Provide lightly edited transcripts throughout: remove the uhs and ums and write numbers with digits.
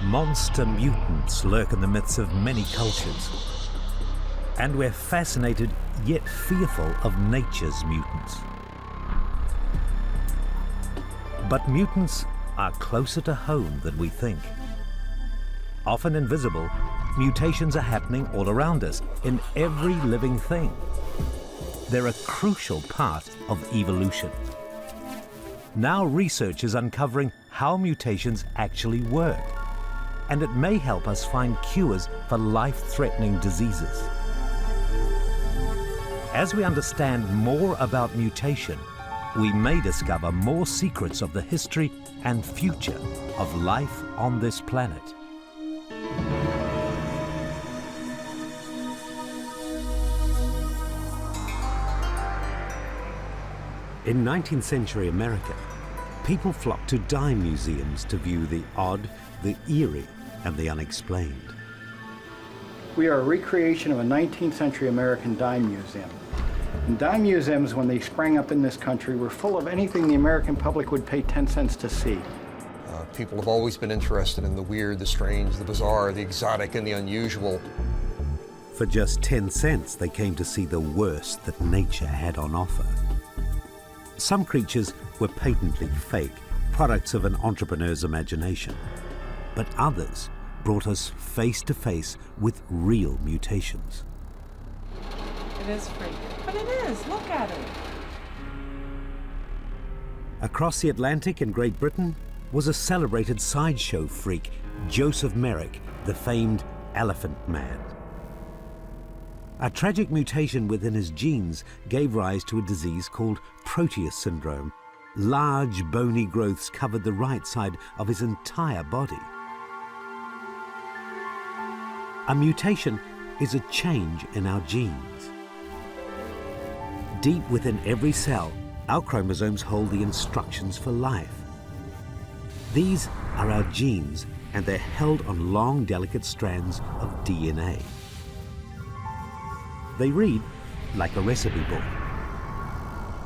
Monster mutants lurk in the midst of many cultures. And we're fascinated yet fearful of nature's mutants. But mutants are closer to home than we think. Often invisible, mutations are happening all around us, in every living thing. They're a crucial part of evolution. Now research is uncovering how mutations actually work, and it may help us find cures for life-threatening diseases. As we understand more about mutation, we may discover more secrets of the history and future of life on this planet. In 19th century America, people flocked to dime museums to view the odd, the eerie, and the unexplained. We are a recreation of a 19th century American dime museum. And dime museums, when they sprang up in this country, were full of anything the American public would pay 10 cents to see. People have always been interested in the weird, the strange, the bizarre, the exotic, and the unusual. For just 10 cents, they came to see the worst that nature had on offer. Some creatures were patently fake, products of an entrepreneur's imagination. But others brought us face to face with real mutations. It is freaky, but it is. Look at it. Across the Atlantic in Great Britain was a celebrated sideshow freak, Joseph Merrick, the famed Elephant Man. A tragic mutation within his genes gave rise to a disease called Proteus syndrome. Large bony growths covered the right side of his entire body. A mutation is a change in our genes. Deep within every cell, our chromosomes hold the instructions for life. These are our genes, and they're held on long, delicate strands of DNA. They read like a recipe book.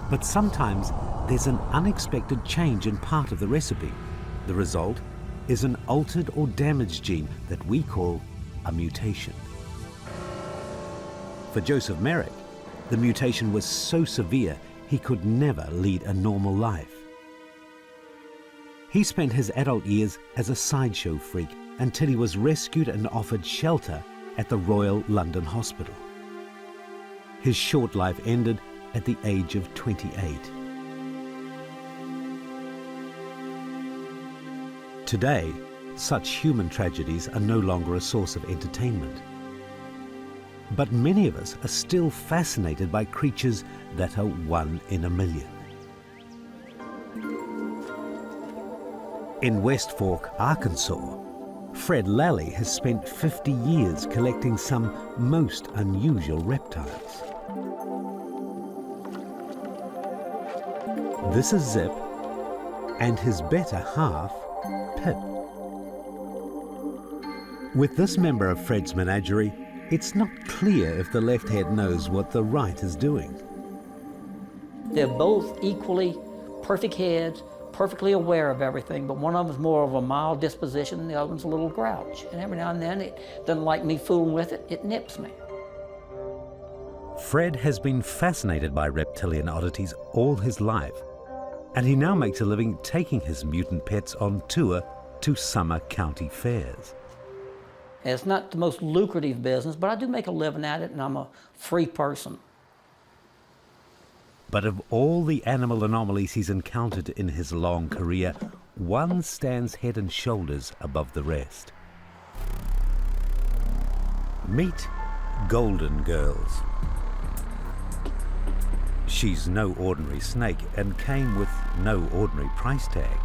But sometimes there's an unexpected change in part of the recipe. The result is an altered or damaged gene that we call a mutation. For Joseph Merrick, the mutation was so severe he could never lead a normal life. He spent his adult years as a sideshow freak until he was rescued and offered shelter at the Royal London Hospital. His short life ended at the age of 28. Today, such human tragedies are no longer a source of entertainment. But many of us are still fascinated by creatures that are one in a million. In West Fork, Arkansas, Fred Lally has spent 50 years collecting some most unusual reptiles. This is Zip and his better half, Pip. With this member of Fred's menagerie, it's not clear if the left head knows what the right is doing. They're both equally perfect heads, perfectly aware of everything, but one of them is more of a mild disposition and the other one's a little grouch. And every now and then it doesn't like me fooling with it, it nips me. Fred has been fascinated by reptilian oddities all his life, and he now makes a living taking his mutant pets on tour to summer county fairs. And it's not the most lucrative business, but I do make a living at it, and I'm a free person. But of all the animal anomalies he's encountered in his long career, one stands head and shoulders above the rest. Meet Golden Girls. She's no ordinary snake and came with no ordinary price tag.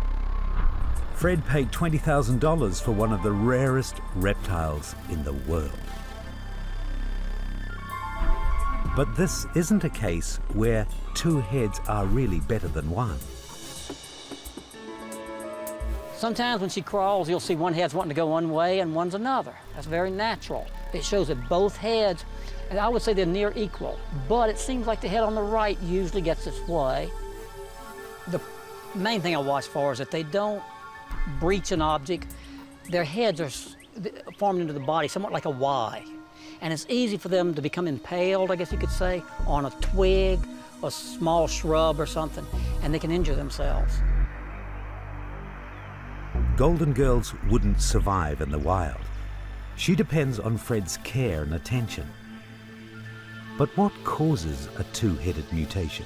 Fred paid $20,000 for one of the rarest reptiles in the world. But this isn't a case where two heads are really better than one. Sometimes when she crawls, you'll see one head's wanting to go one way and one's another. That's very natural. It shows that both heads, and I would say they're near equal, but it seems like the head on the right usually gets its way. The main thing I watch for is that they don't breach an object Their heads are formed into the body somewhat like a Y. And it's easy for them to become impaled, I guess you could say, on a twig, a small shrub or something, and they can injure themselves. Golden Girls wouldn't survive in the wild. She depends on Fred's care and attention. But what causes a two-headed mutation?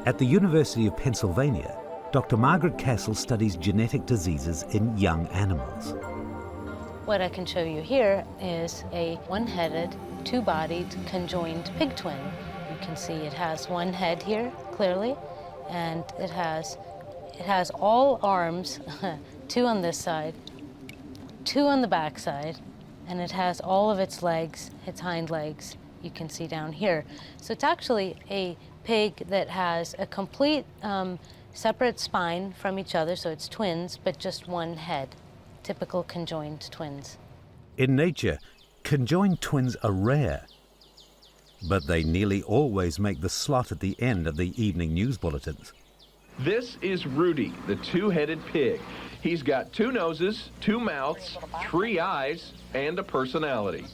At the University of Pennsylvania, Dr. Margaret Castle studies genetic diseases in young animals. What I can show you here is a one-headed, two-bodied, conjoined pig twin. You can see it has one head here, clearly, and it has all arms, two on this side, two on the back side, and it has all of its legs, its hind legs, you can see down here. So it's actually a pig that has a complete separate spine from each other, so it's twins, but just one head. Typical conjoined twins. In nature, conjoined twins are rare, but they nearly always make the slot at the end of the evening news bulletins. This is Rudy, the two-headed pig. He's got two noses, two mouths, three eyes, and a personality.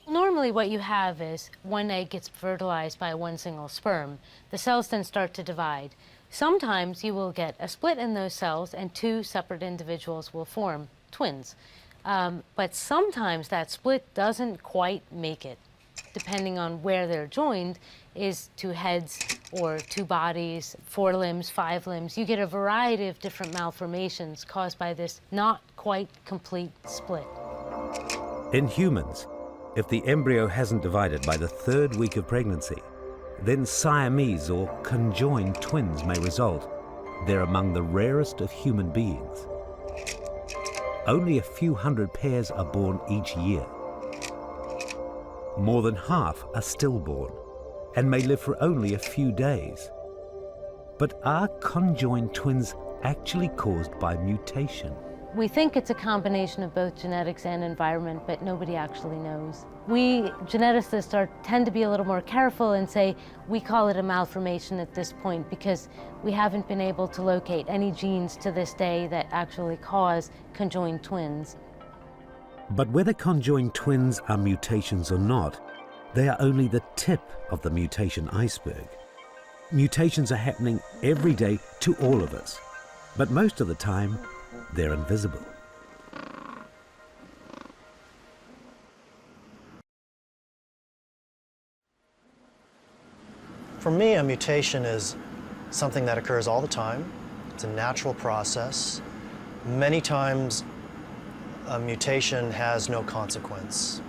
Normally what you have is one egg gets fertilized by one single sperm. The cells then start to divide. Sometimes you will get a split in those cells and two separate individuals will form twins. But sometimes that split doesn't quite make it. Depending on where they're joined is two heads or two bodies, 4 limbs, 5 limbs. You get a variety of different malformations caused by this not quite complete split. In humans, if the embryo hasn't divided by the 3rd week of pregnancy, then Siamese or conjoined twins may result. They're among the rarest of human beings. Only a few hundred pairs are born each year. More than half are stillborn and may live for only a few days. But are conjoined twins actually caused by mutation? We think it's a combination of both genetics and environment, but nobody actually knows. We geneticists tend to be a little more careful and say we call it a malformation at this point because we haven't been able to locate any genes to this day that actually cause conjoined twins. But whether conjoined twins are mutations or not, they are only the tip of the mutation iceberg. Mutations are happening every day to all of us, but most of the time, they're invisible. For me, a mutation is something that occurs all the time. It's a natural process. Many times, a mutation has no consequence.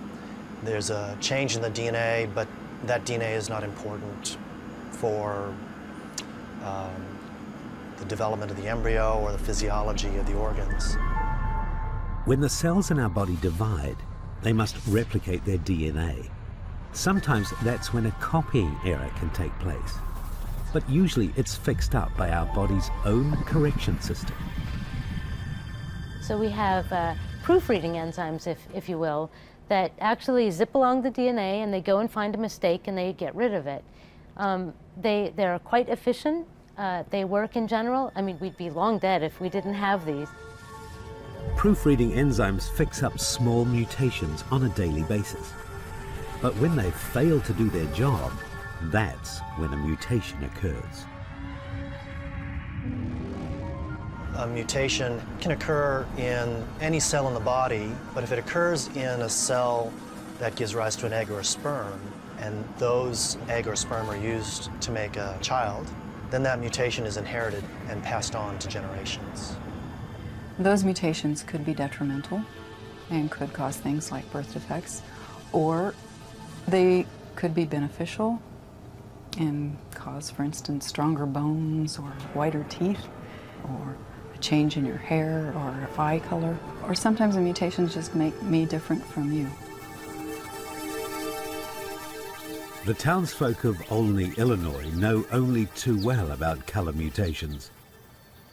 There's a change in the DNA, but that DNA is not important for the development of the embryo or the physiology of the organs. When the cells in our body divide, they must replicate their DNA. Sometimes that's when a copying error can take place, but usually it's fixed up by our body's own correction system. So we have proofreading enzymes, if you will, that actually zip along the DNA and they go and find a mistake and they get rid of it. They're quite efficient. They work in general. I mean, we'd be long dead if we didn't have these. Proofreading enzymes fix up small mutations on a daily basis. But when they fail to do their job, that's when a mutation occurs. A mutation can occur in any cell in the body, but if it occurs in a cell that gives rise to an egg or a sperm, and those egg or sperm are used to make a child, then that mutation is inherited and passed on to generations. Those mutations could be detrimental and could cause things like birth defects, or they could be beneficial and cause, for instance, stronger bones or whiter teeth, or a change in your hair or eye color, or sometimes the mutations just make me different from you. The townsfolk of Olney, Illinois know only too well about color mutations.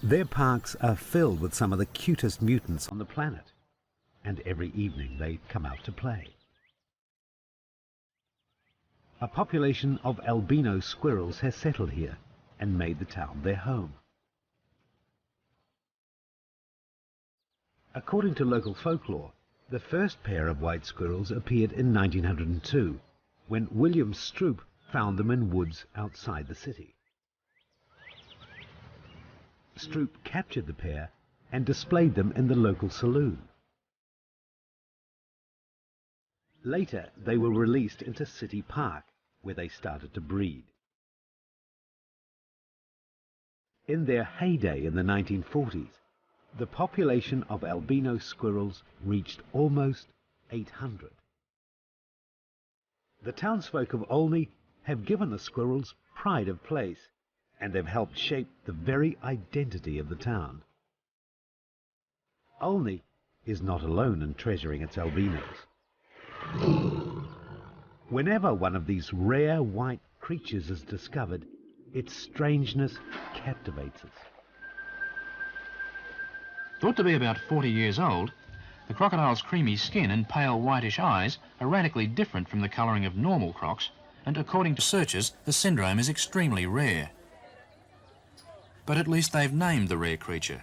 Their parks are filled with some of the cutest mutants on the planet, and every evening they come out to play. A population of albino squirrels has settled here and made the town their home. According to local folklore, the first pair of white squirrels appeared in 1902, when William Stroop found them in woods outside the city. Stroop captured the pair and displayed them in the local saloon. Later, they were released into City Park, where they started to breed. In their heyday in the 1940s, the population of albino squirrels reached almost 800. The townsfolk of Olney have given the squirrels pride of place, and they've helped shape the very identity of the town. Olney is not alone in treasuring its albinos. Whenever one of these rare white creatures is discovered, its strangeness captivates us. Thought to be about 40 years old, the crocodile's creamy skin and pale whitish eyes are radically different from the colouring of normal crocs, and according to searchers, the syndrome is extremely rare. But at least they've named the rare creature.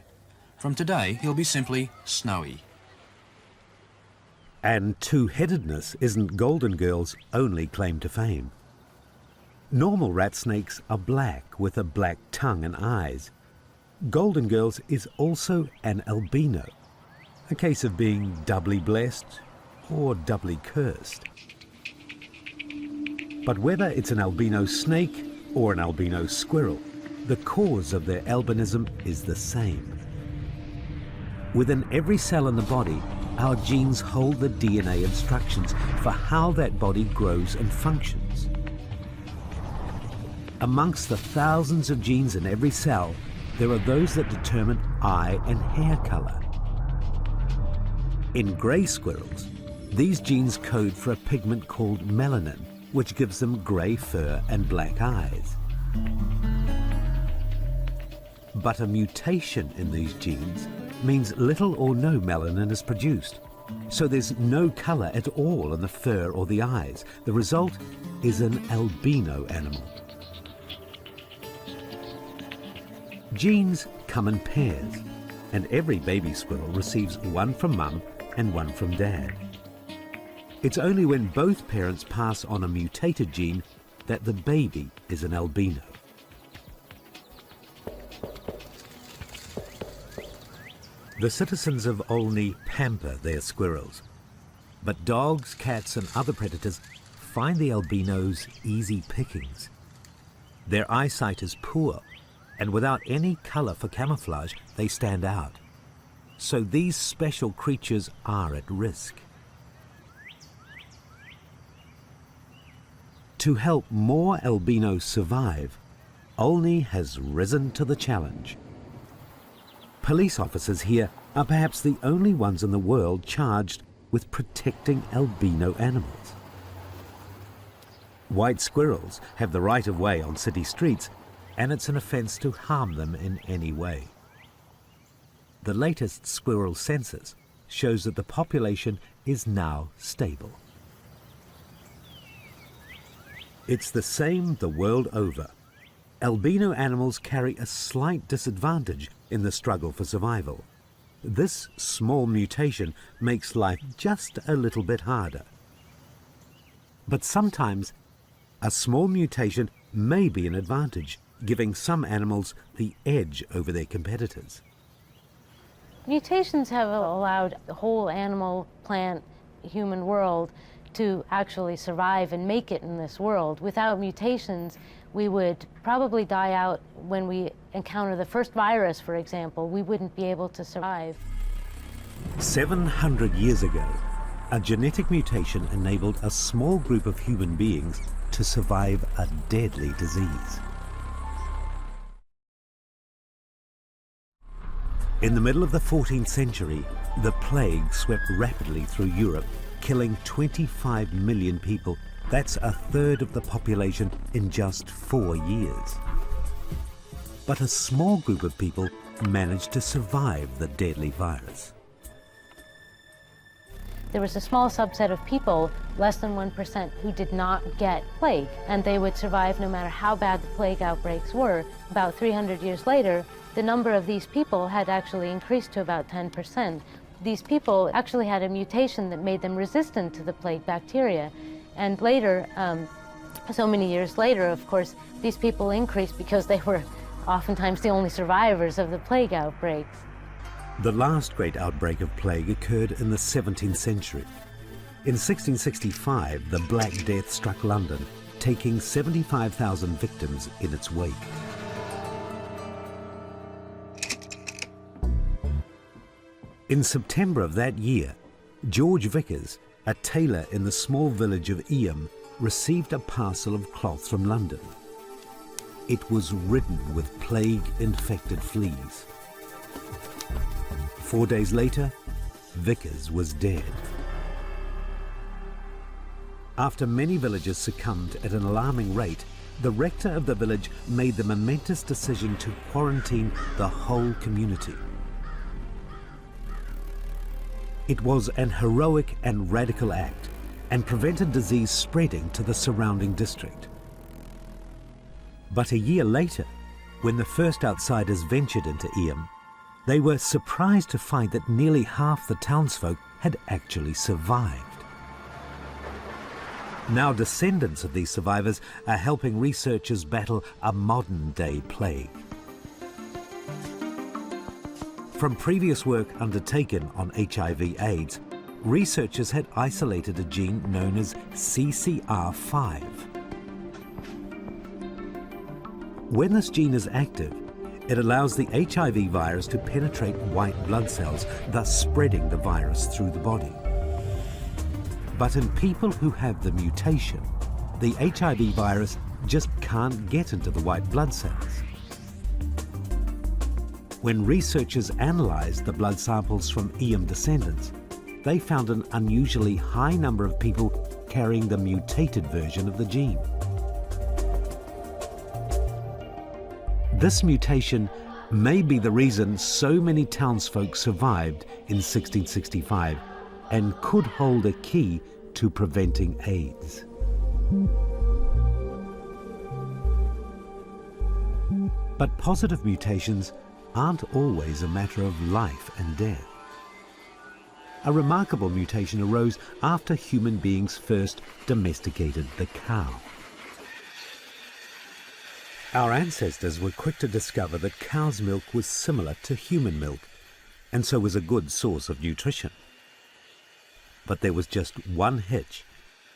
From today, he'll be simply Snowy. And two-headedness isn't Golden Girl's only claim to fame. Normal rat snakes are black with a black tongue and eyes. Golden Girl's is also an albino, a case of being doubly blessed or doubly cursed. But whether it's an albino snake or an albino squirrel, the cause of their albinism is the same. Within every cell in the body, our genes hold the DNA instructions for how that body grows and functions. Amongst the thousands of genes in every cell, there are those that determine eye and hair color. In grey squirrels, these genes code for a pigment called melanin, which gives them grey fur and black eyes. But a mutation in these genes means little or no melanin is produced, so there's no color at all in the fur or the eyes. The result is an albino animal. Genes come in pairs, and every baby squirrel receives one from mum and one from dad. It's only when both parents pass on a mutated gene that the baby is an albino. The citizens of Olney pamper their squirrels, but dogs, cats and other predators find the albinos easy pickings. Their eyesight is poor, and without any color for camouflage, they stand out. So these special creatures are at risk. To help more albinos survive, Olney has risen to the challenge. Police officers here are perhaps the only ones in the world charged with protecting albino animals. White squirrels have the right of way on city streets, and it's an offence to harm them in any way. The latest squirrel census shows that the population is now stable. It's the same the world over. Albino animals carry a slight disadvantage in the struggle for survival. This small mutation makes life just a little bit harder. But sometimes a small mutation may be an advantage, giving some animals the edge over their competitors. Mutations have allowed the whole animal, plant, human world to actually survive and make it in this world. Without mutations, we would probably die out when we encounter the first virus, for example. We wouldn't be able to survive. 700 years ago, a genetic mutation enabled a small group of human beings to survive a deadly disease. In the middle of the 14th century, the plague swept rapidly through Europe, killing 25 million people. That's a third of the population in just 4 years. But a small group of people managed to survive the deadly virus. There was a small subset of people, less than 1%, who did not get plague, and they would survive no matter how bad the plague outbreaks were. About 300 years later, the number of these people had actually increased to about 10%. These people actually had a mutation that made them resistant to the plague bacteria. And later, so many years later, of course, these people increased because they were oftentimes the only survivors of the plague outbreaks. The last great outbreak of plague occurred in the 17th century. In 1665, the Black Death struck London, taking 75,000 victims in its wake. In September of that year, George Vickers, a tailor in the small village of Eyam, received a parcel of cloth from London. It was ridden with plague-infected fleas. 4 days later, Vickers was dead. After many villagers succumbed at an alarming rate, the rector of the village made the momentous decision to quarantine the whole community. It was an heroic and radical act and prevented disease spreading to the surrounding district. But a year later, when the first outsiders ventured into Eyam, they were surprised to find that nearly half the townsfolk had actually survived. Now descendants of these survivors are helping researchers battle a modern-day plague. From previous work undertaken on HIV/AIDS, researchers had isolated a gene known as CCR5. When this gene is active, it allows the HIV virus to penetrate white blood cells, thus spreading the virus through the body. But in people who have the mutation, the HIV virus just can't get into the white blood cells. When researchers analyzed the blood samples from Eyam descendants, they found an unusually high number of people carrying the mutated version of the gene. This mutation may be the reason so many townsfolk survived in 1665 and could hold a key to preventing AIDS. But positive mutations aren't always a matter of life and death. A remarkable mutation arose after human beings first domesticated the cow. Our ancestors were quick to discover that cow's milk was similar to human milk, and so was a good source of nutrition. But there was just one hitch.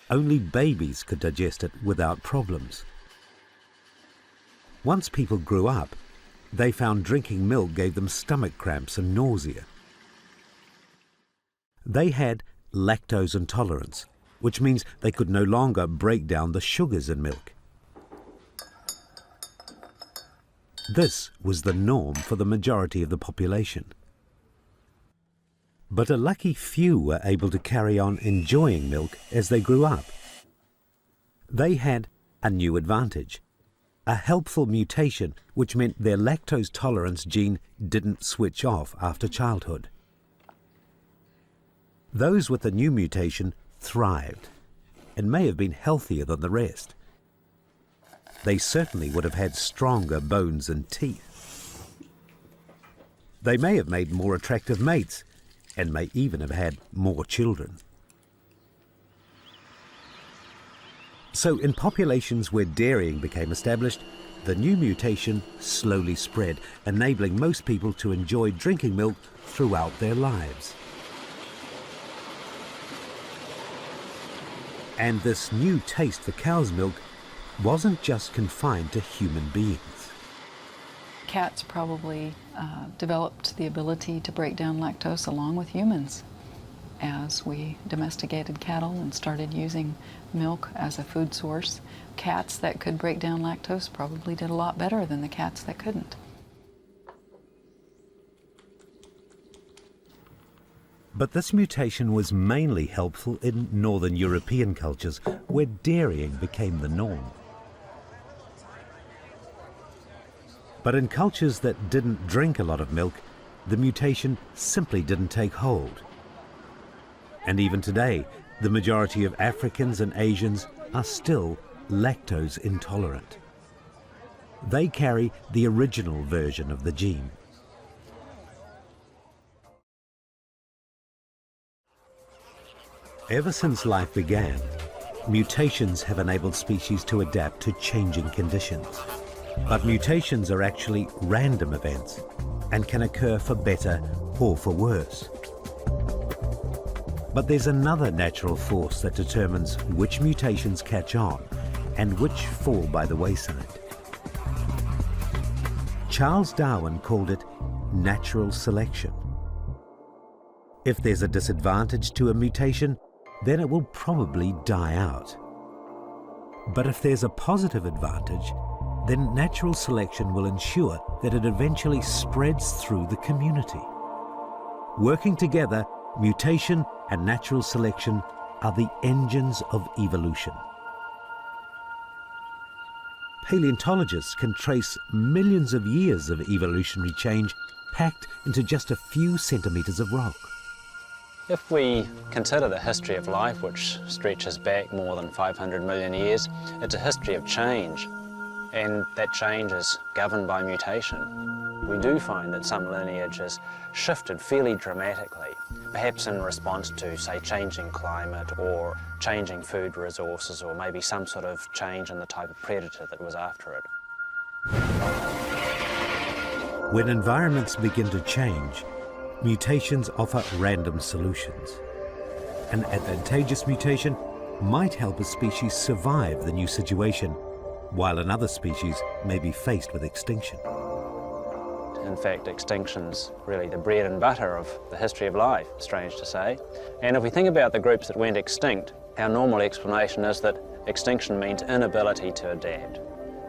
Only babies could digest it without problems. Once people grew up, they found drinking milk gave them stomach cramps and nausea. They had lactose intolerance, which means they could no longer break down the sugars in milk. This was the norm for the majority of the population. But a lucky few were able to carry on enjoying milk as they grew up. They had a new advantage, a helpful mutation which meant their lactose tolerance gene didn't switch off after childhood. Those with the new mutation thrived and may have been healthier than the rest. They certainly would have had stronger bones and teeth. They may have made more attractive mates and may even have had more children. So in populations where dairying became established, the new mutation slowly spread, enabling most people to enjoy drinking milk throughout their lives. And this new taste for cow's milk wasn't just confined to human beings. Cats probably developed the ability to break down lactose along with humans. As we domesticated cattle and started using milk as a food source, cats that could break down lactose probably did a lot better than the cats that couldn't. But this mutation was mainly helpful in northern European cultures, where dairying became the norm. But in cultures that didn't drink a lot of milk, the mutation simply didn't take hold. And even today, the majority of Africans and Asians are still lactose intolerant. They carry the original version of the gene. Ever since life began, mutations have enabled species to adapt to changing conditions. But mutations are actually random events and can occur for better or for worse. But there's another natural force that determines which mutations catch on and which fall by the wayside. Charles Darwin called it natural selection. If there's a disadvantage to a mutation, then it will probably die out. But if there's a positive advantage, then natural selection will ensure that it eventually spreads through the community. Working together, mutation and natural selection are the engines of evolution. Paleontologists can trace millions of years of evolutionary change packed into just a few centimeters of rock. If we consider the history of life, which stretches back more than 500 million years, it's a history of change, and that change is governed by mutation. We do find that some lineage has shifted fairly dramatically, perhaps in response to, say, changing climate or changing food resources, or maybe some sort of change in the type of predator that was after it. When environments begin to change, mutations offer random solutions. An advantageous mutation might help a species survive the new situation, while another species may be faced with extinction. In fact, extinction's really the bread and butter of the history of life, strange to say. And if we think about the groups that went extinct, our normal explanation is that extinction means inability to adapt,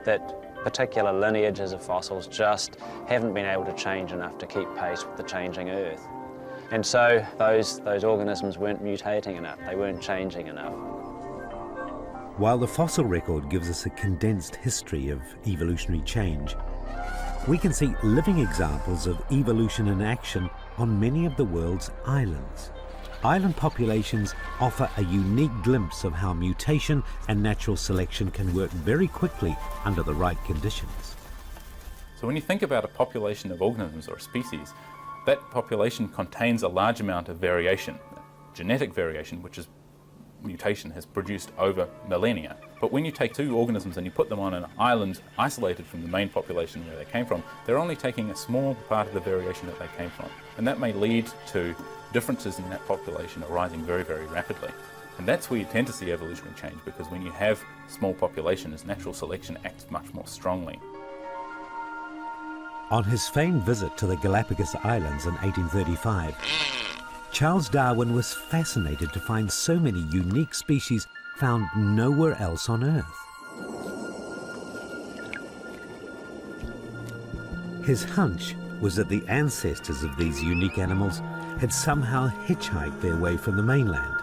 that particular lineages of fossils just haven't been able to change enough to keep pace with the changing Earth. And so those organisms weren't mutating enough, they weren't changing enough. While the fossil record gives us a condensed history of evolutionary change, we can see living examples of evolution in action on many of the world's islands. Island populations offer a unique glimpse of how mutation and natural selection can work very quickly under the right conditions. So when you think about a population of organisms or a species, that population contains a large amount of variation, genetic variation, which is mutation has produced over millennia. But when you take two organisms and you put them on an island isolated from the main population where they came from, they're only taking a small part of the variation that they came from. And that may lead to differences in that population arising very, very rapidly. And that's where you tend to see evolutionary change, because when you have small populations, natural selection acts much more strongly. On his famed visit to the Galapagos Islands in 1835, Charles Darwin was fascinated to find so many unique species found nowhere else on Earth. His hunch was that the ancestors of these unique animals had somehow hitchhiked their way from the mainland.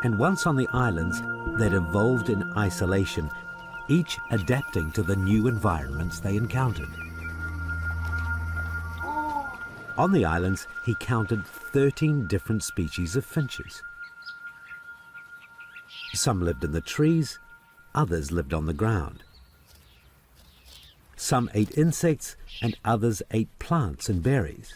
And once on the islands, they'd evolved in isolation, each adapting to the new environments they encountered. On the islands, he counted 13 different species of finches. Some lived in the trees, others lived on the ground. Some ate insects and others ate plants and berries.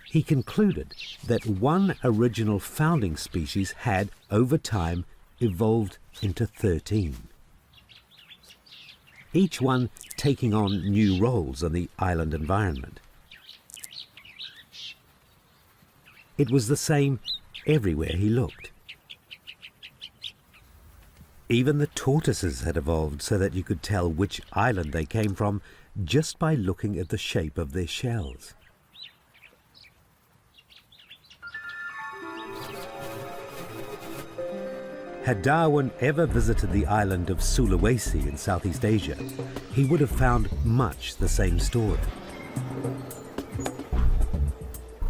He concluded that one original founding species had, over time, evolved into 13. Each one taking on new roles in the island environment. It was the same everywhere he looked. Even the tortoises had evolved so that you could tell which island they came from just by looking at the shape of their shells. Had Darwin ever visited the island of Sulawesi in Southeast Asia, he would have found much the same story.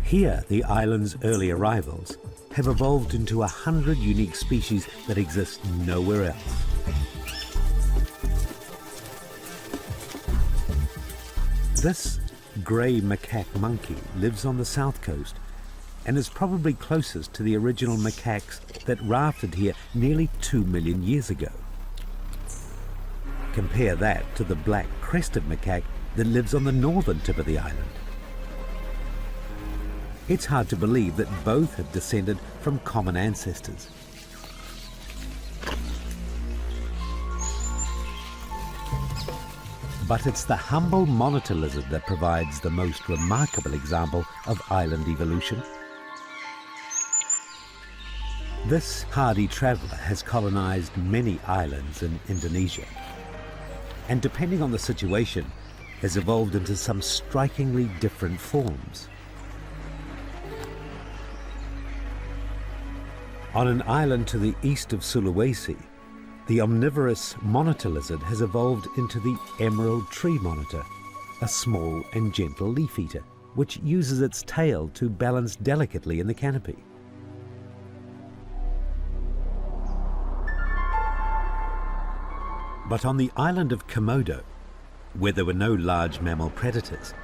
Here, the island's early arrivals have evolved into 100 unique species that exist nowhere else. This grey macaque monkey lives on the south coast and is probably closest to the original macaques that rafted here nearly 2 million years ago. Compare that to the black-crested macaque that lives on the northern tip of the island. it's hard to believe that both have descended from common ancestors. But it's the humble monitor lizard that provides the most remarkable example of island evolution. This hardy traveller has colonized many islands in Indonesia, and depending on the situation, has evolved into some strikingly different forms. On an island to the east of Sulawesi, the omnivorous monitor lizard has evolved into the emerald tree monitor, a small and gentle leaf eater, which uses its tail to balance delicately in the canopy. But on the island of Komodo, where there were no large mammal predators,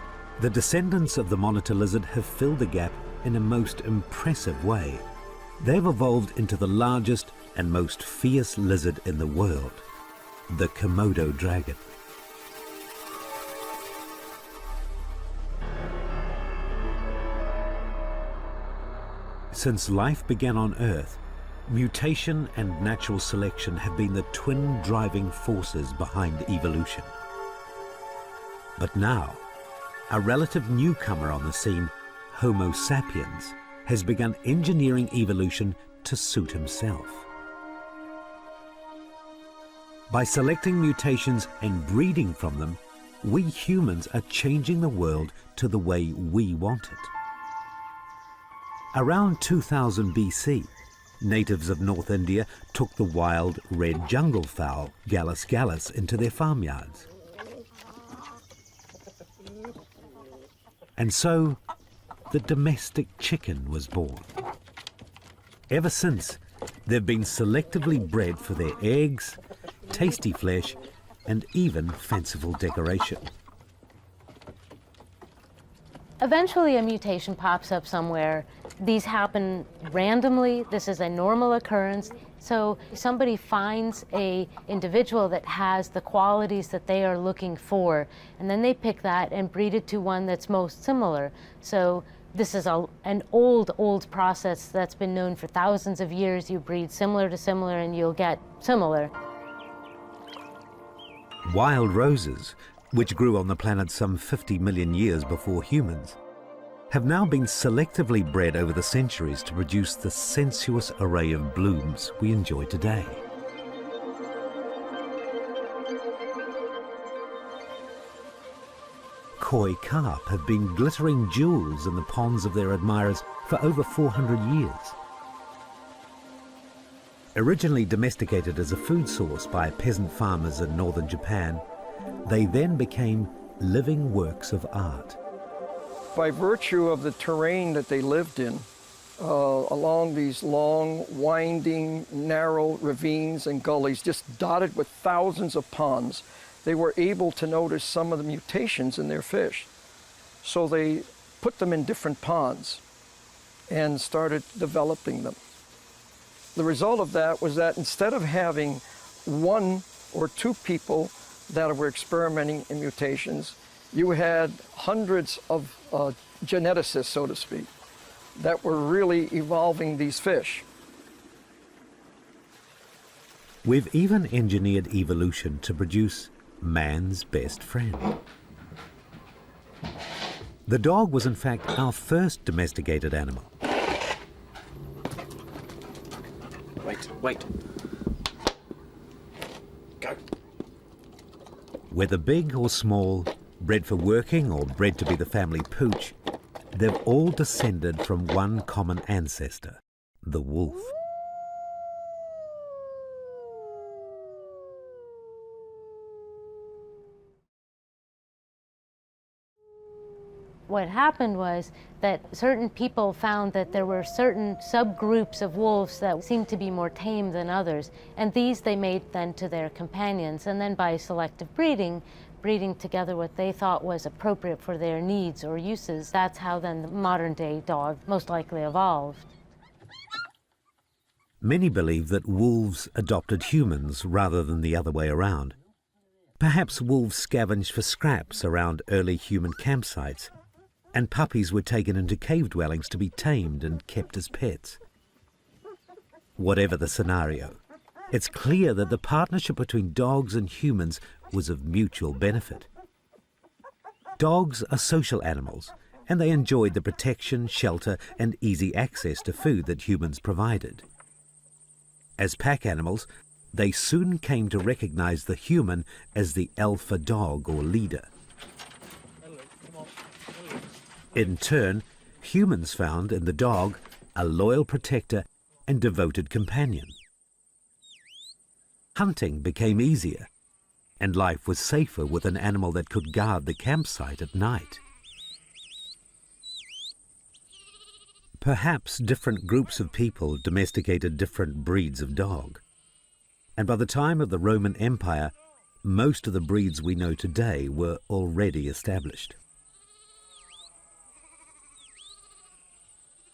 the descendants of the monitor lizard have filled the gap in a most impressive way. They've evolved into the largest and most fierce lizard in the world, the Komodo dragon. Since life began on Earth, mutation and natural selection have been the twin driving forces behind evolution. But now, a relative newcomer on the scene, Homo sapiens, has begun engineering evolution to suit himself. By selecting mutations and breeding from them, we humans are changing the world to the way we want it. Around 2000 BC, natives of North India took the wild red jungle fowl, Gallus gallus, into their farmyards. And so, the domestic chicken was born. Ever since, they've been selectively bred for their eggs, tasty flesh, and even fanciful decoration. Eventually a mutation pops up somewhere. These happen randomly. This is a normal occurrence. So somebody finds an individual that has the qualities that they are looking for, and then they pick that and breed it to one that's most similar. So this is an old process that's been known for thousands of years. You breed similar to similar and you'll get similar. Wild roses, which grew on the planet some 50 million years before humans, have now been selectively bred over the centuries to produce the sensuous array of blooms we enjoy today. Koi carp have been glittering jewels in the ponds of their admirers for over 400 years. Originally domesticated as a food source by peasant farmers in northern Japan, they then became living works of art. By virtue of the terrain that they lived in, along these long, winding, narrow ravines and gullies, just dotted with thousands of ponds, they were able to notice some of the mutations in their fish. So they put them in different ponds and started developing them. The result of that was that instead of having one or two people that were experimenting in mutations, you had hundreds of geneticists, so to speak, that were really evolving these fish. We've even engineered evolution to produce man's best friend. The dog was in fact our first domesticated animal. Wait. Go. Whether big or small, bred for working or bred to be the family pooch, they've all descended from one common ancestor, the wolf. What happened was that certain people found that there were certain subgroups of wolves that seemed to be more tame than others, and these they made then to their companions, and then by selective breeding together what they thought was appropriate for their needs or uses. That's how then the modern-day dog most likely evolved. Many believe that wolves adopted humans rather than the other way around. Perhaps wolves scavenged for scraps around early human campsites and puppies were taken into cave dwellings to be tamed and kept as pets. Whatever the scenario, it's clear that the partnership between dogs and humans was of mutual benefit. Dogs are social animals, and they enjoyed the protection, shelter, and easy access to food that humans provided. As pack animals, they soon came to recognize the human as the alpha dog or leader. In turn, humans found in the dog a loyal protector and devoted companion. Hunting became easier, and life was safer with an animal that could guard the campsite at night. Perhaps different groups of people domesticated different breeds of dog, and by the time of the Roman Empire, most of the breeds we know today were already established.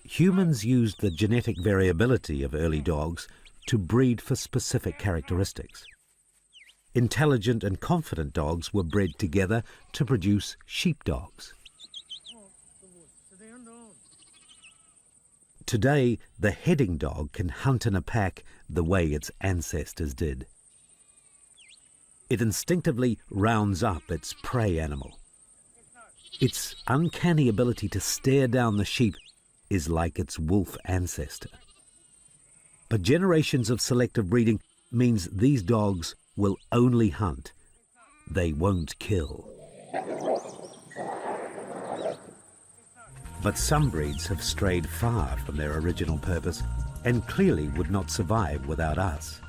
Humans used the genetic variability of early dogs to breed for specific characteristics. Intelligent and confident dogs were bred together to produce sheepdogs. Today, the heading dog can hunt in a pack the way its ancestors did. It instinctively rounds up its prey animal. Its uncanny ability to stare down the sheep is like its wolf ancestor. But generations of selective breeding means these dogs will only hunt. They won't kill. But some breeds have strayed far from their original purpose and clearly would not survive without us.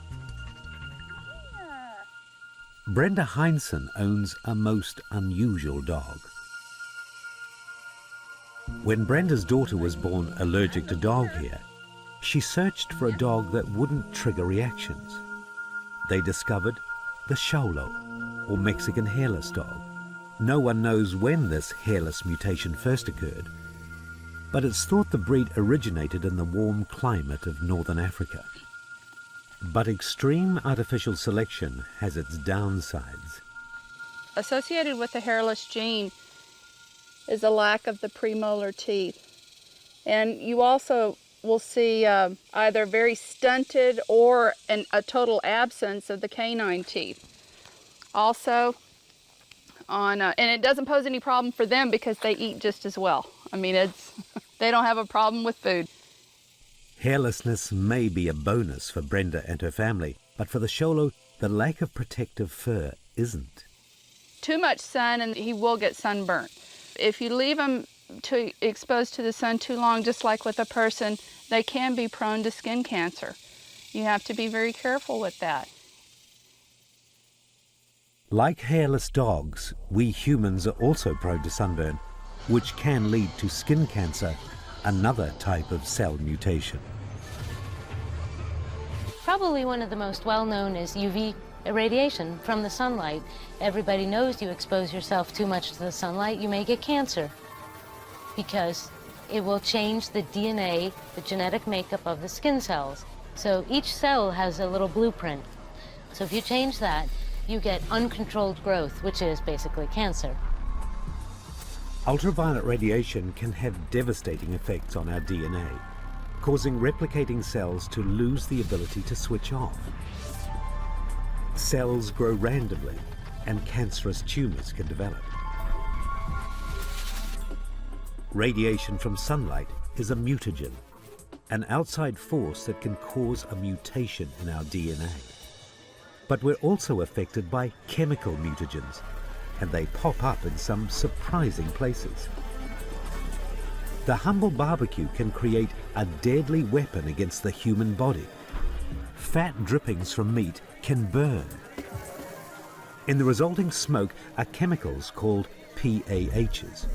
Brenda Heinsohn owns a most unusual dog. When Brenda's daughter was born allergic to dog hair, she searched for a dog that wouldn't trigger reactions. They discovered the Xolo, or Mexican hairless dog. No one knows when this hairless mutation first occurred, but it's thought the breed originated in the warm climate of northern Africa. But extreme artificial selection has its downsides. Associated with the hairless gene is a lack of the premolar teeth. And you also will see either very stunted or a total absence of the canine teeth. Also, and it doesn't pose any problem for them because they eat just as well. I mean, they don't have a problem with food. Hairlessness may be a bonus for Brenda and her family, but for the Xolo, the lack of protective fur isn't. Too much sun and he will get sunburnt. If you leave him exposed to the sun too long, just like with a person, they can be prone to skin cancer. You have to be very careful with that. Like hairless dogs, we humans are also prone to sunburn, which can lead to skin cancer, another type of cell mutation. Probably one of the most well-known is UV irradiation from the sunlight. Everybody knows you expose yourself too much to the sunlight, you may get cancer because it will change the DNA, the genetic makeup of the skin cells. So each cell has a little blueprint. So if you change that, you get uncontrolled growth, which is basically cancer. Ultraviolet radiation can have devastating effects on our DNA, causing replicating cells to lose the ability to switch off. Cells grow randomly, and cancerous tumors can develop. Radiation from sunlight is a mutagen, an outside force that can cause a mutation in our DNA. But we're also affected by chemical mutagens, and they pop up in some surprising places. The humble barbecue can create a deadly weapon against the human body. Fat drippings from meat can burn. In the resulting smoke are chemicals called PAHs.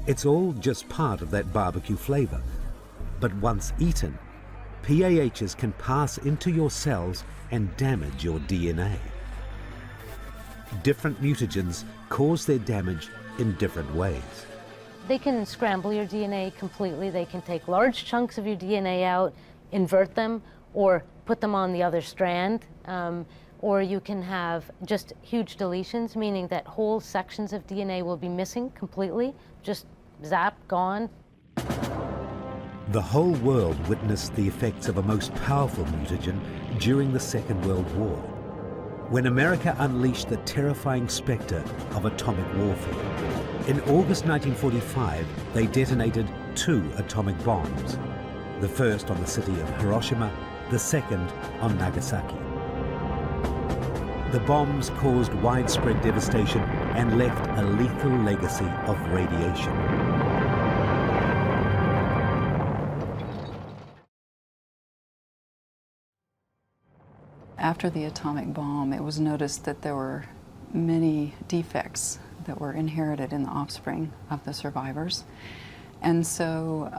It's all just part of that barbecue flavor. But once eaten, PAHs can pass into your cells and damage your DNA. Different mutagens cause their damage in different ways. They can scramble your DNA completely. They can take large chunks of your DNA out, invert them, or put them on the other strand. Or you can have just huge deletions, meaning that whole sections of DNA will be missing completely, just zap, gone. The whole world witnessed the effects of a most powerful mutagen during the Second World War, when America unleashed the terrifying spectre of atomic warfare. In August 1945, they detonated 2 atomic bombs, the first on the city of Hiroshima, the second on Nagasaki. The bombs caused widespread devastation and left a lethal legacy of radiation. After the atomic bomb, it was noticed that there were many defects that were inherited in the offspring of the survivors. And so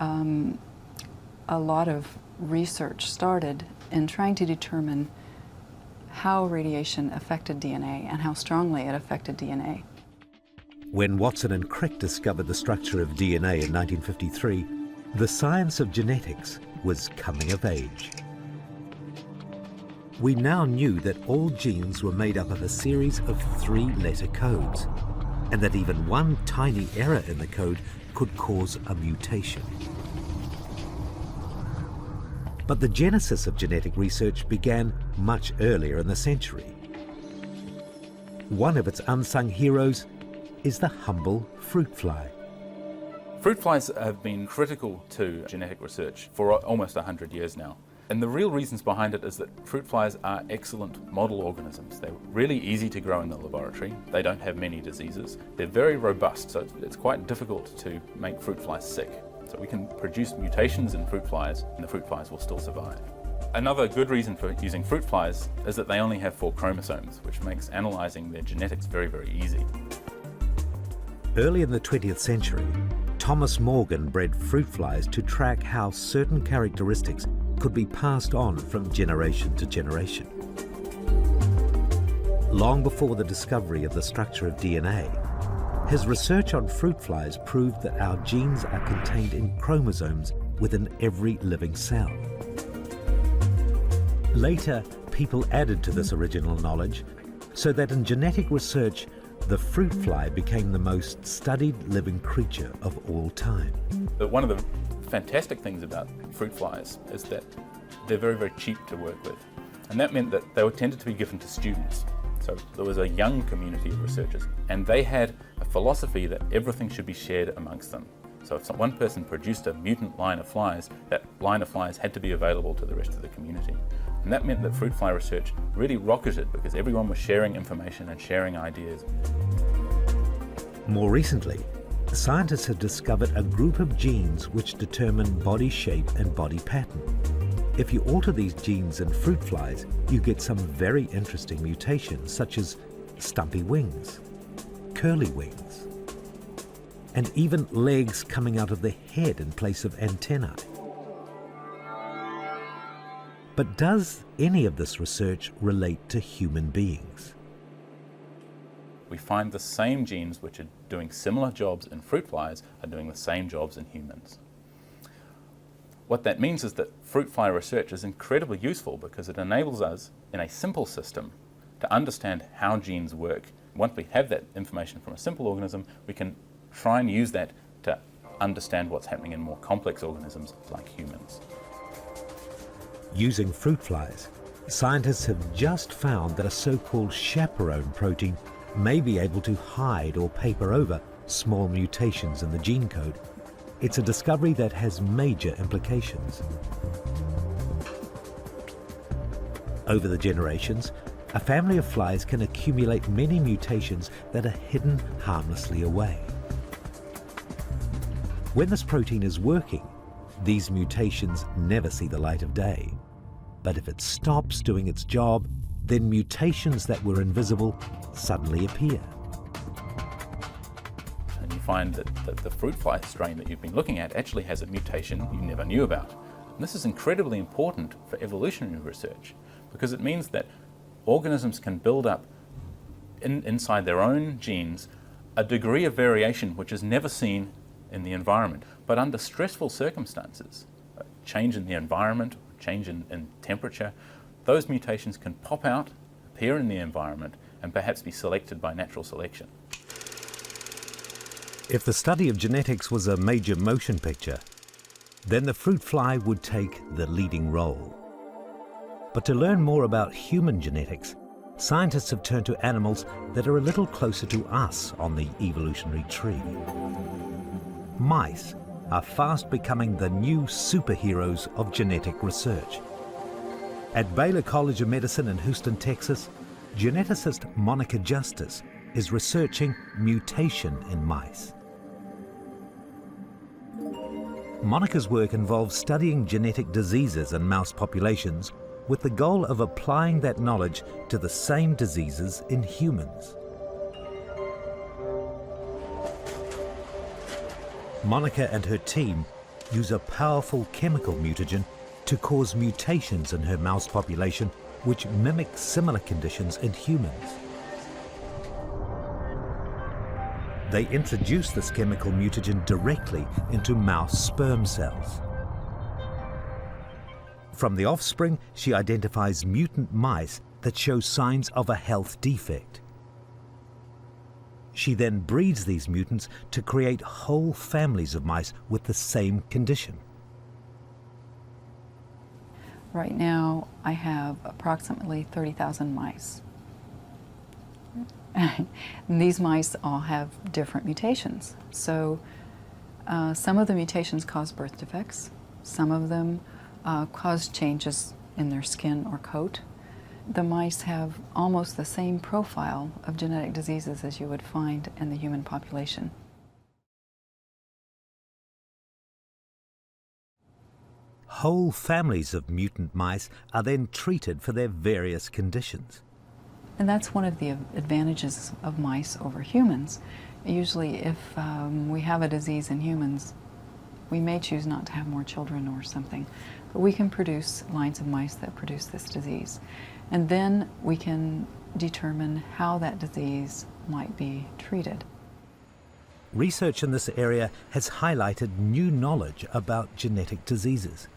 a lot of research started in trying to determine how radiation affected DNA and how strongly it affected DNA. When Watson and Crick discovered the structure of DNA in 1953, the science of genetics was coming of age. We now knew that all genes were made up of a series of 3-letter codes, and that even one tiny error in the code could cause a mutation. But the genesis of genetic research began much earlier in the century. One of its unsung heroes is the humble fruit fly. Fruit flies have been critical to genetic research for almost 100 years now. And the real reasons behind it is that fruit flies are excellent model organisms. They're really easy to grow in the laboratory. They don't have many diseases. They're very robust, so it's quite difficult to make fruit flies sick. So we can produce mutations in fruit flies, and the fruit flies will still survive. Another good reason for using fruit flies is that they only have 4 chromosomes, which makes analysing their genetics very, very easy. Early in the 20th century, Thomas Morgan bred fruit flies to track how certain characteristics could be passed on from generation to generation. Long before the discovery of the structure of DNA, his research on fruit flies proved that our genes are contained in chromosomes within every living cell. Later, people added to this original knowledge, so that in genetic research, the fruit fly became the most studied living creature of all time. But one of the fantastic things about fruit flies is that they're very, very cheap to work with. And that meant that they were tended to be given to students. So there was a young community of researchers, and they had a philosophy that everything should be shared amongst them. So if one person produced a mutant line of flies, that line of flies had to be available to the rest of the community. And that meant that fruit fly research really rocketed because everyone was sharing information and sharing ideas. More recently, scientists have discovered a group of genes which determine body shape and body pattern. If you alter these genes in fruit flies, you get some very interesting mutations, such as stumpy wings, curly wings, and even legs coming out of the head in place of antennae. But does any of this research relate to human beings? We find the same genes which are doing similar jobs in fruit flies are doing the same jobs in humans. What that means is that fruit fly research is incredibly useful because it enables us, in a simple system, to understand how genes work. Once we have that information from a simple organism, we can try and use that to understand what's happening in more complex organisms like humans. Using fruit flies, scientists have just found that a so-called chaperone protein may be able to hide or paper over small mutations in the gene code. It's a discovery that has major implications. Over the generations, a family of flies can accumulate many mutations that are hidden harmlessly away. When this protein is working, these mutations never see the light of day. But if it stops doing its job, then mutations that were invisible suddenly appear. And you find that the fruit fly strain that you've been looking at actually has a mutation you never knew about. And this is incredibly important for evolutionary research because it means that organisms can build up inside their own genes a degree of variation which is never seen in the environment. But under stressful circumstances, a change in the environment, change in temperature, those mutations can pop out, appear in the environment, and perhaps be selected by natural selection. If the study of genetics was a major motion picture, then the fruit fly would take the leading role. But to learn more about human genetics, scientists have turned to animals that are a little closer to us on the evolutionary tree. Mice are fast becoming the new superheroes of genetic research. At Baylor College of Medicine in Houston, Texas, geneticist Monica Justice is researching mutation in mice. Monica's work involves studying genetic diseases in mouse populations with the goal of applying that knowledge to the same diseases in humans. Monica and her team use a powerful chemical mutagen to cause mutations in her mouse population which mimic similar conditions in humans. They introduce this chemical mutagen directly into mouse sperm cells. From the offspring, she identifies mutant mice that show signs of a health defect. She then breeds these mutants to create whole families of mice with the same condition. Right now, I have approximately 30,000 mice. And these mice all have different mutations. So some of the mutations cause birth defects. Some of them cause changes in their skin or coat. The mice have almost the same profile of genetic diseases as you would find in the human population. Whole families of mutant mice are then treated for their various conditions. And that's one of the advantages of mice over humans. Usually if we have a disease in humans, we may choose not to have more children or something, but we can produce lines of mice that produce this disease. And then we can determine how that disease might be treated. Research in this area has highlighted new knowledge about genetic diseases.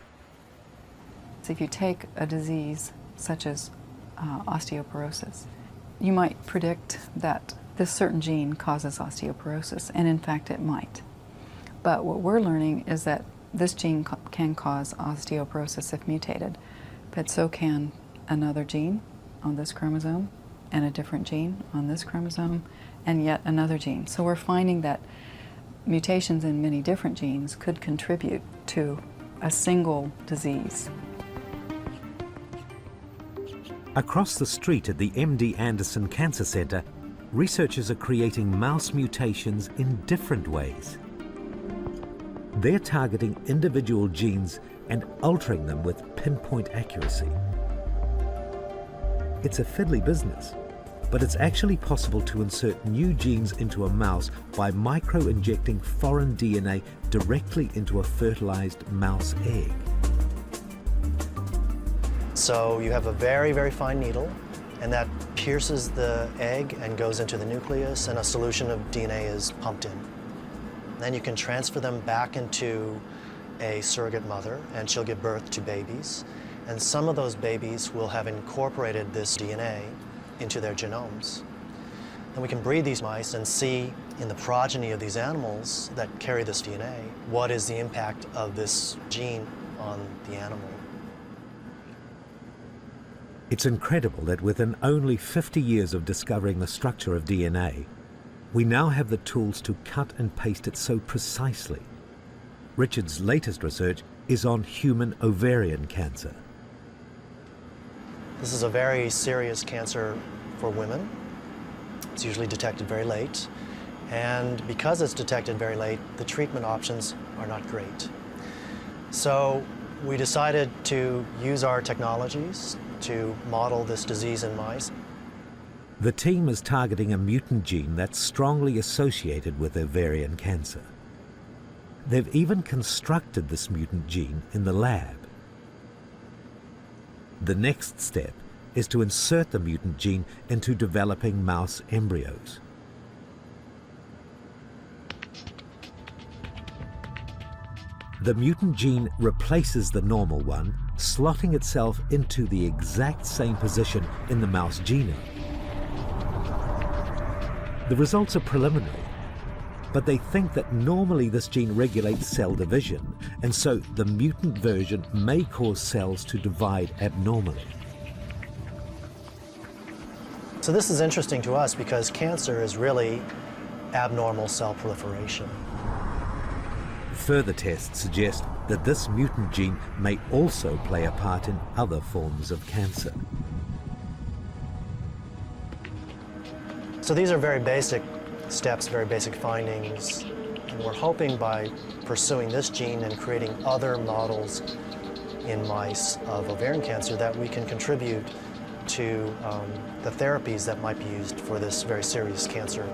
So if you take a disease such as osteoporosis, you might predict that this certain gene causes osteoporosis, and in fact it might. But what we're learning is that this gene can cause osteoporosis if mutated, but so can another gene on this chromosome, and a different gene on this chromosome, and yet another gene. So we're finding that mutations in many different genes could contribute to a single disease. Across the street at the MD Anderson Cancer Center, researchers are creating mouse mutations in different ways. They're targeting individual genes and altering them with pinpoint accuracy. It's a fiddly business, but it's actually possible to insert new genes into a mouse by micro-injecting foreign DNA directly into a fertilized mouse egg. So you have a very, very fine needle, and that pierces the egg and goes into the nucleus, and a solution of DNA is pumped in. Then you can transfer them back into a surrogate mother, and she'll give birth to babies. And some of those babies will have incorporated this DNA into their genomes. Then we can breed these mice and see in the progeny of these animals that carry this DNA, what is the impact of this gene on the animal. It's incredible that within only 50 years of discovering the structure of DNA, we now have the tools to cut and paste it so precisely. Richard's latest research is on human ovarian cancer. This is a very serious cancer for women. It's usually detected very late. And because it's detected very late, the treatment options are not great. So we decided to use our technologies to model this disease in mice. The team is targeting a mutant gene that's strongly associated with ovarian cancer. They've even constructed this mutant gene in the lab. The next step is to insert the mutant gene into developing mouse embryos. The mutant gene replaces the normal one, slotting itself into the exact same position in the mouse genome. The results are preliminary, But they think that normally this gene regulates cell division, and so the mutant version may cause cells to divide abnormally. So this is interesting to us because cancer is really abnormal cell proliferation. Further tests suggest that this mutant gene may also play a part in other forms of cancer. So these are very basic steps, very basic findings, and we're hoping by pursuing this gene and creating other models in mice of ovarian cancer that we can contribute to the therapies that might be used for this very serious cancer.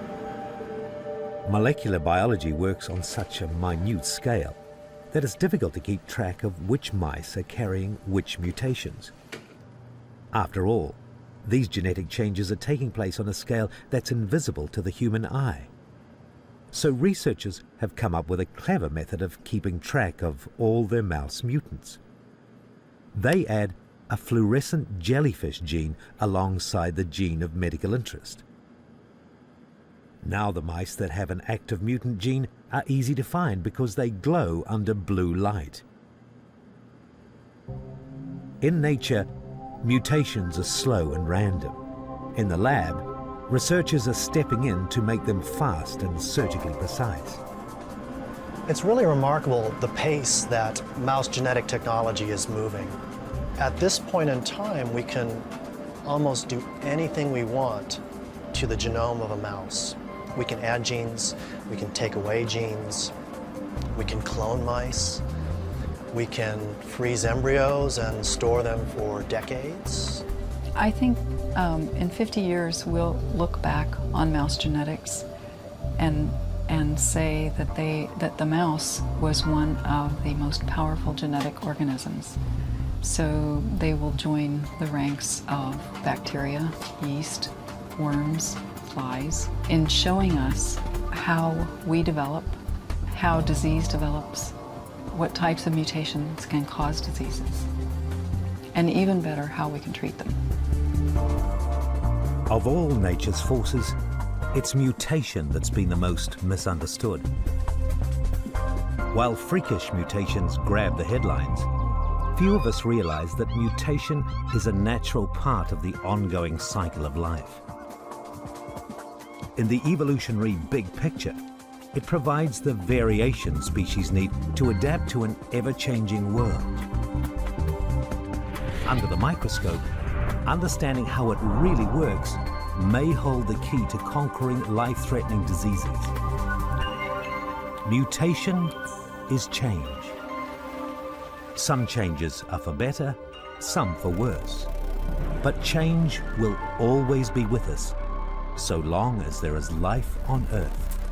Molecular biology works on such a minute scale that it's difficult to keep track of which mice are carrying which mutations. After all, these genetic changes are taking place on a scale that's invisible to the human eye. So researchers have come up with a clever method of keeping track of all their mouse mutants. They add a fluorescent jellyfish gene alongside the gene of medical interest. Now the mice that have an active mutant gene are easy to find because they glow under blue light. In nature, mutations are slow and random. In the lab, researchers are stepping in to make them fast and surgically precise. It's really remarkable the pace that mouse genetic technology is moving. At this point in time, we can almost do anything we want to the genome of a mouse. We can add genes, we can take away genes, we can clone mice, we can freeze embryos and store them for decades. I think in 50 years we'll look back on mouse genetics and say that the mouse was one of the most powerful genetic organisms. So they will join the ranks of bacteria, yeast, worms, flies, in showing us how we develop, how disease develops, what types of mutations can cause diseases, and even better, how we can treat them. Of all nature's forces, it's mutation that's been the most misunderstood. While freakish mutations grab the headlines, few of us realize that mutation is a natural part of the ongoing cycle of life. In the evolutionary big picture, it provides the variation species need to adapt to an ever-changing world. Under the microscope, understanding how it really works may hold the key to conquering life-threatening diseases. Mutation is change. Some changes are for better, some for worse. But change will always be with us, so long as there is life on Earth.